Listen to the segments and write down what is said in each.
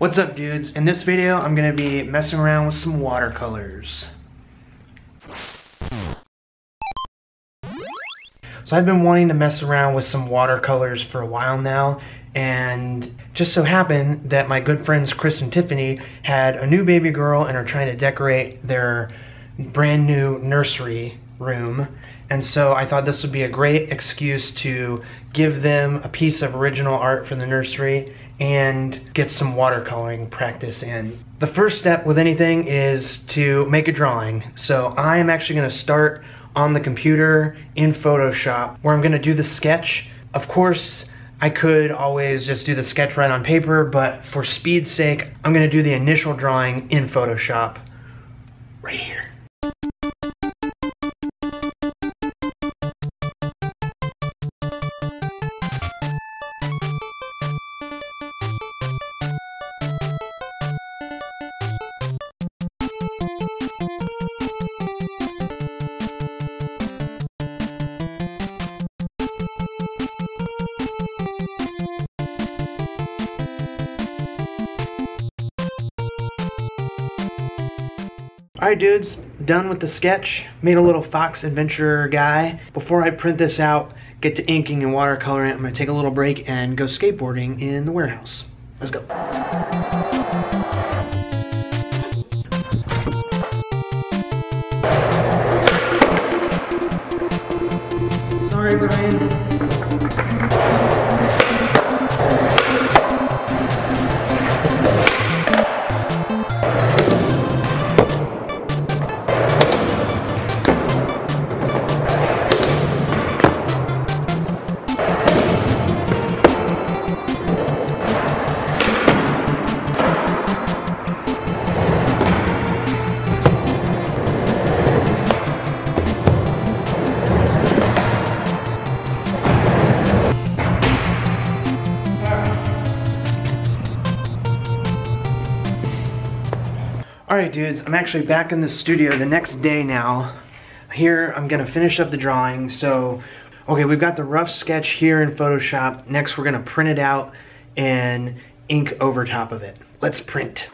What's up, dudes? In this video, I'm gonna be messing around with some watercolors. So I've been wanting to mess around with some watercolors for a while now, and just so happened that my good friends Chris and Tiffany had a new baby girl and are trying to decorate their brand new nursery room. And so I thought this would be a great excuse to give them a piece of original art from the nursery and get some watercoloring practice in. The first step with anything is to make a drawing. So I am actually going to start on the computer in Photoshop where I'm going to do the sketch. Of course, I could always just do the sketch right on paper, but for speed's sake, I'm going to do the initial drawing in Photoshop right here. Alright dudes, done with the sketch. Made a little Fox Adventure guy. Before I print this out, get to inking and watercoloring, I'm going to take a little break and go skateboarding in the warehouse. Let's go. Sorry, Brian. Alright dudes, I'm actually back in the studio the next day now. Here I'm going to finish up the drawing. So, okay, we've got the rough sketch here in Photoshop. Next we're going to print it out and ink over top of it. Let's print.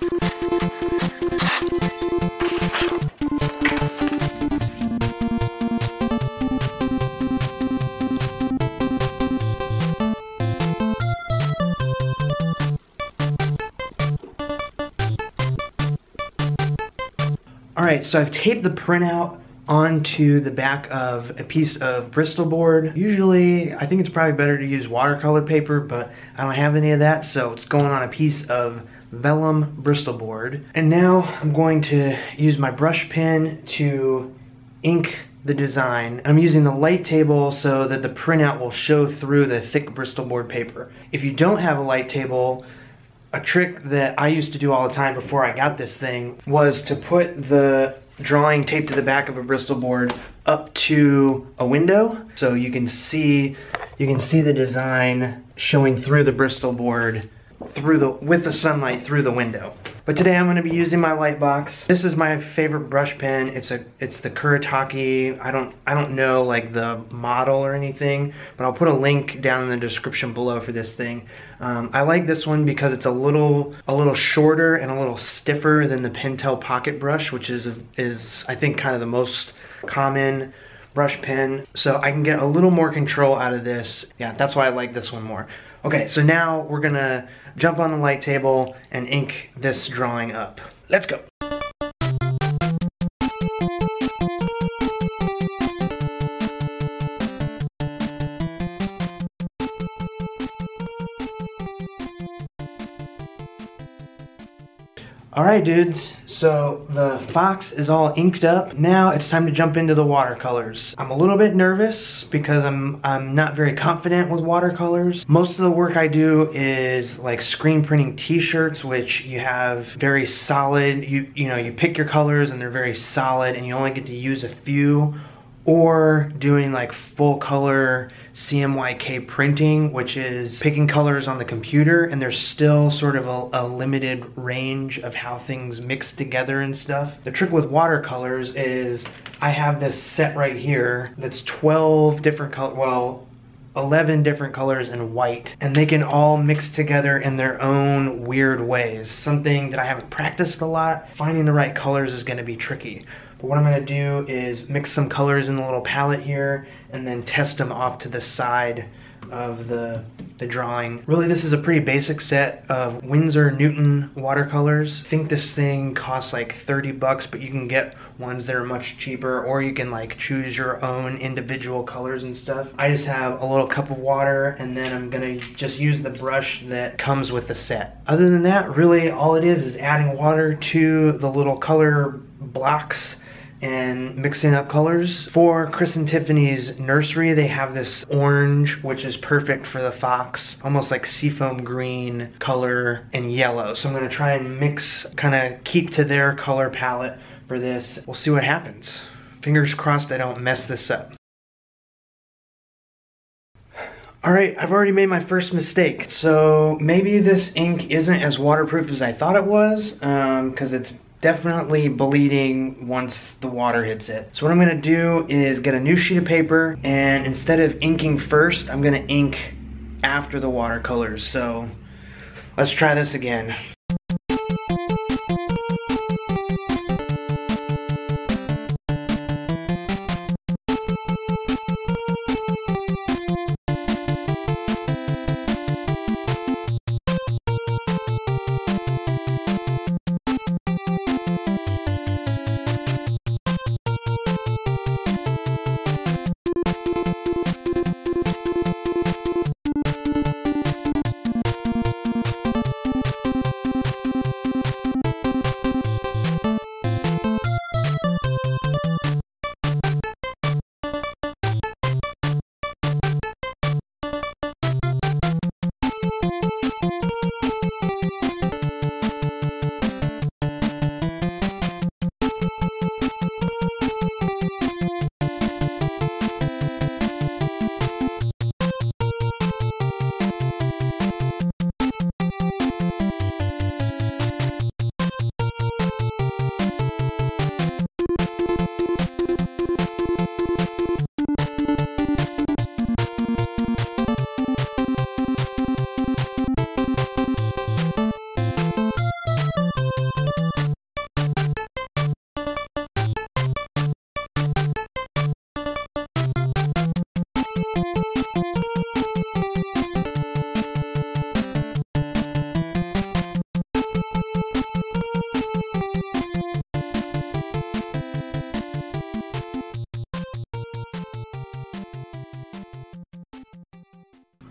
Alright, so I've taped the printout onto the back of a piece of Bristol board. Usually, I think it's probably better to use watercolor paper, but I don't have any of that, so it's going on a piece of vellum Bristol board. And now I'm going to use my brush pen to ink the design. I'm using the light table so that the printout will show through the thick Bristol board paper. If you don't have a light table, a trick that I used to do all the time before I got this thing was to put the drawing taped to the back of a Bristol board up to a window so you can see the design showing through the Bristol board with the sunlight through the window. But today I'm going to be using my light box. This is my favorite brush pen. It's the Kuretake. I don't know like the model or anything, but I'll put a link down in the description below for this thing. I like this one because it's a little shorter and a little stiffer than the Pentel Pocket Brush, which is I think kind of the most common brush pen. So I can get a little more control out of this. Yeah, that's why I like this one more. Okay, so now we're gonna jump on the light table and ink this drawing up. Let's go. Alright dudes, so the Fox is all inked up. Now it's time to jump into the watercolors. I'm a little bit nervous because I'm not very confident with watercolors. Most of the work I do is like screen printing t-shirts, which you have very solid, you know, you pick your colors and they're very solid and you only get to use a few, or doing like full color CMYK printing, which is picking colors on the computer, and there's still sort of a limited range of how things mix together and stuff. The trick with watercolors is I have this set right here that's 12 different colors, well, 11 different colors in white, and they can all mix together in their own weird ways. Something that I haven't practiced a lot. Finding the right colors is gonna be tricky. But what I'm gonna do is mix some colors in the little palette here and then test them off to the side of the drawing. Really, this is a pretty basic set of Winsor Newton watercolors. I think this thing costs like 30 bucks, but you can get ones that are much cheaper, or you can like choose your own individual colors and stuff. I just have a little cup of water, and then I'm gonna just use the brush that comes with the set. Other than that, really all it is adding water to the little color blocks and mixing up colors. For Chris and Tiffany's nursery, they have this orange, which is perfect for the fox, almost like seafoam green color, and yellow. So I'm gonna try and mix, kind of keep to their color palette for this. We'll see what happens. Fingers crossed I don't mess this up. All right, I've already made my first mistake. So maybe this ink isn't as waterproof as I thought it was, because it's definitely bleeding once the water hits it. So what I'm gonna do is get a new sheet of paper, and instead of inking first, I'm gonna ink after the watercolors. So let's try this again.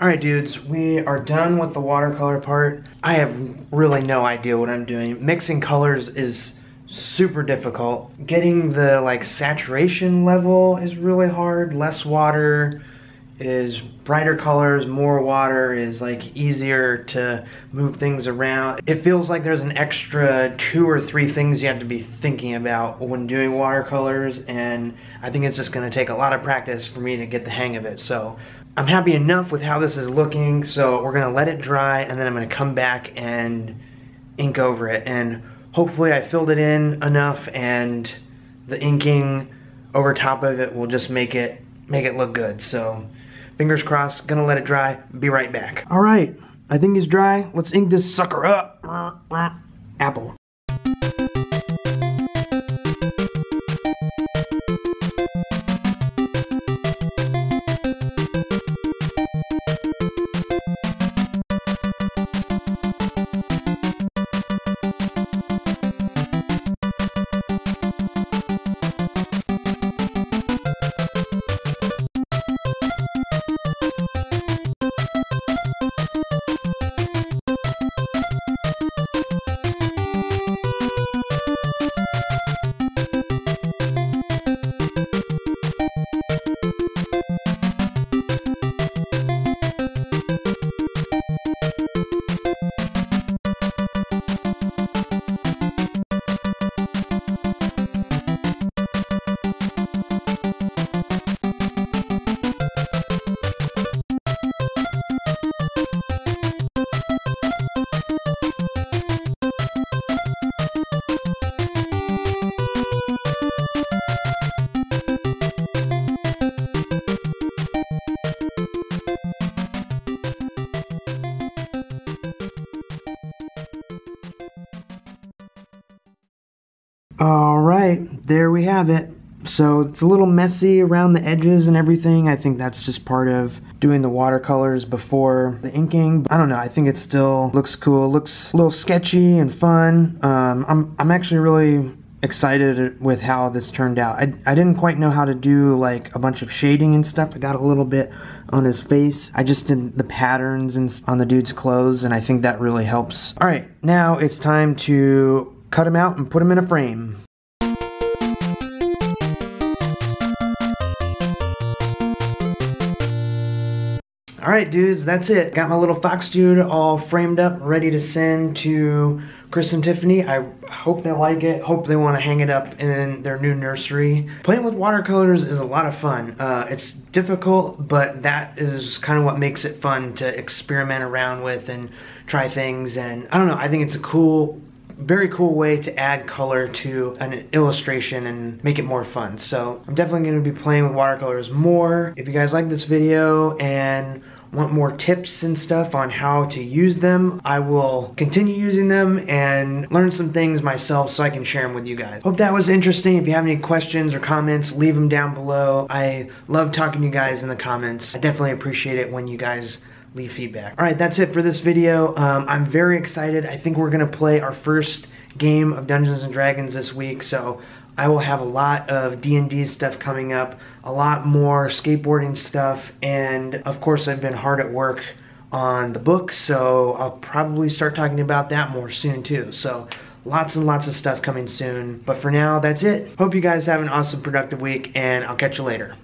Alright dudes, we are done with the watercolor part. I have really no idea what I'm doing. Mixing colors is super difficult. Getting the like saturation level is really hard. Less water is brighter colors, more water is like easier to move things around. It feels like there's an extra 2 or 3 things you have to be thinking about when doing watercolors, and I think it's just gonna take a lot of practice for me to get the hang of it. So I'm happy enough with how this is looking, so we're gonna let it dry, and then I'm gonna come back and ink over it. And hopefully I filled it in enough, and the inking over top of it will just make it look good. So fingers crossed, gonna let it dry, be right back. All right, I think it's dry. Let's ink this sucker up. Apple. All right, there we have it. So it's a little messy around the edges and everything. I think that's just part of doing the watercolors before the inking. I don't know, I think it still looks cool. It looks a little sketchy and fun. I'm actually really excited with how this turned out. I didn't quite know how to do like a bunch of shading and stuff. I got a little bit on his face. I just did the patterns and on the dude's clothes, and I think that really helps. All right, now it's time to cut him out and put him in a frame. Alright dudes, that's it. Got my little fox dude all framed up, ready to send to Chris and Tiffany. I hope they like it. Hope they want to hang it up in their new nursery. Playing with watercolors is a lot of fun. It's difficult, but that is kind of what makes it fun to experiment around with and try things. And I don't know, I think it's a cool, very cool way to add color to an illustration and make it more fun. So I'm definitely going to be playing with watercolors more. If you guys like this video and want more tips and stuff on how to use them, I will continue using them and learn some things myself so I can share them with you guys. Hope that was interesting. If you have any questions or comments, leave them down below. I love talking to you guys in the comments. I definitely appreciate it when you guys leave feedback. Alright, that's it for this video. I'm very excited. I think we're gonna play our first game of Dungeons and Dragons this week, so I will have a lot of D&D stuff coming up, a lot more skateboarding stuff, and of course I've been hard at work on the book, so I'll probably start talking about that more soon too. So lots and lots of stuff coming soon. But for now, that's it. Hope you guys have an awesome, productive week, and I'll catch you later.